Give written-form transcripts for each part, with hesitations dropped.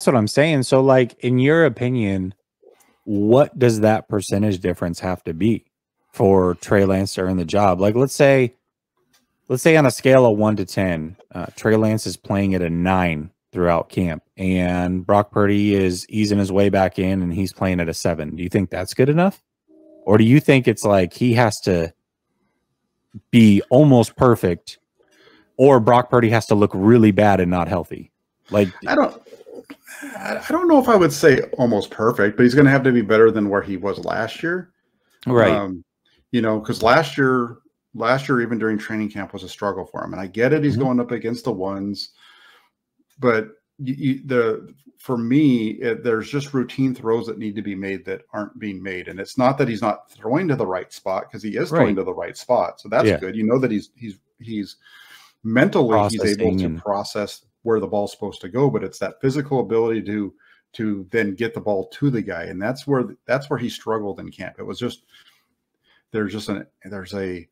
what I'm saying. So, like, in your opinion, what does that percentage difference have to be for Trey Lance to earn the job? Like, let's say on a scale of 1 to 10, Trey Lance is playing at a 9 throughout camp, and Brock Purdy is easing his way back in, and he's playing at a 7. Do you think that's good enough, or do you think it's like he has to be almost perfect, or Brock Purdy has to look really bad and not healthy? Like, I don't know if I would say almost perfect, but he's going to have to be better than where he was last year. right? Because last year, even during training camp, was a struggle for him. And I get it. He's going up against the ones, but for me, there's just routine throws that need to be made that aren't being made. And it's not that he's not throwing to the right spot, because he is throwing to the right spot. So that's good. You know that he's mentally, he's able to process where the ball's supposed to go, but it's that physical ability to then get the ball to the guy. And that's where he struggled in camp. It was just, there's a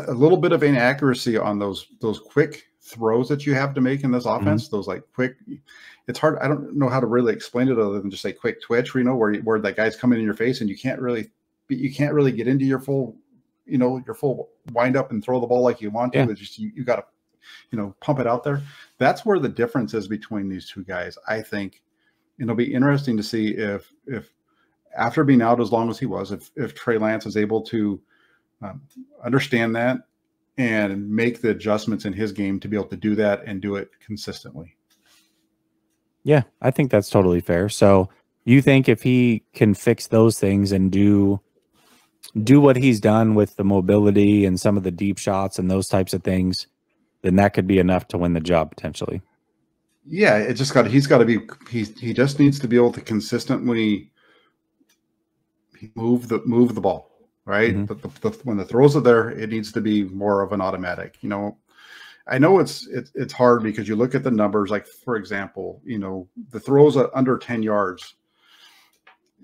little bit of inaccuracy on those quick throws that you have to make in this offense. Those like quick, it's hard. I don't know how to really explain it other than just say quick twitch, where that guy's coming in your face and you can't really get into your full, your full wind up and throw the ball like you want to. It's just, you got to, pump it out there. That's where the difference is between these two guys. I think it'll be interesting to see if after being out as long as he was, if Trey Lance is able to understand that and make the adjustments in his game to be able to do that and do it consistently. Yeah, I think that's totally fair. So you think if he can fix those things and do what he's done with the mobility and some of the deep shots and those types of things, then that could be enough to win the job potentially. Yeah, he just needs to be able to consistently move the ball. Right. But when the throws are there, it needs to be more of an automatic. I know it's hard because you look at the numbers, like, for example, the throws under 10 yards,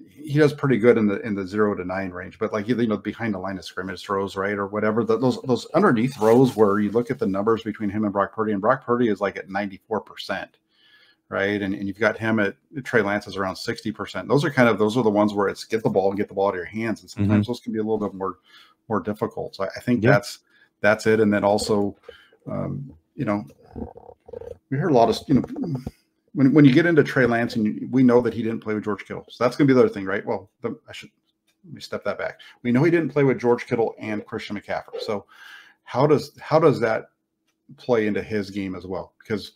he does pretty good in the 0 to 9 range, but like, behind the line of scrimmage throws, right, or whatever, those underneath throws where you look at the numbers between him and Brock Purdy is like at 94%. Right. And you've got him at Trey Lance is around 60%. Those are the ones where it's get the ball out of your hands. And sometimes those can be a little bit more difficult. So I think that's it. And then also, we heard a lot of, when you get into Trey Lance, and we know that he didn't play with George Kittle. So that's going to be the other thing, right? Well, let me step that back. We know he didn't play with George Kittle and Christian McCaffrey. So how does that play into his game as well? Because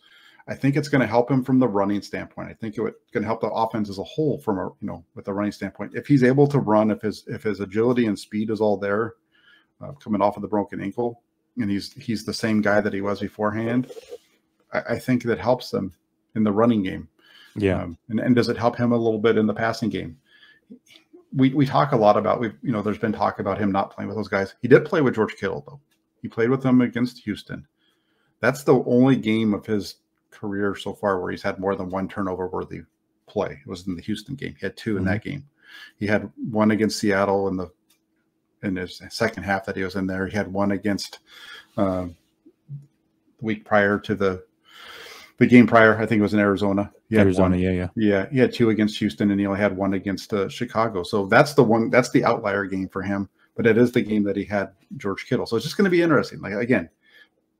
I think it's going to help him from the running standpoint. I think it's going to help the offense as a whole from with the running standpoint. If he's able to run, if his agility and speed is all there, coming off of the broken ankle, and he's the same guy that he was beforehand, I think that helps them in the running game. Yeah. And does it help him a little bit in the passing game? We talk a lot about, there's been talk about him not playing with those guys. He did play with George Kittle, though. He played with them against Houston. That's the only game of his career so far where he's had more than one turnover worthy play. It was in the Houston game. He had 2 in that game. He had 1 against Seattle in his second half that he was in there. He had 1 against the week prior to the game prior. I think it was in Arizona. He had Arizona, 1. Yeah. He had 2 against Houston, and he only had 1 against Chicago. So that's the outlier game for him. But it is the game that he had George Kittle. So it's just going to be interesting. Like, again,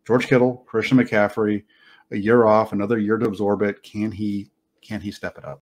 George Kittle, Christian McCaffrey, a year off, another year to absorb it. Can he step it up?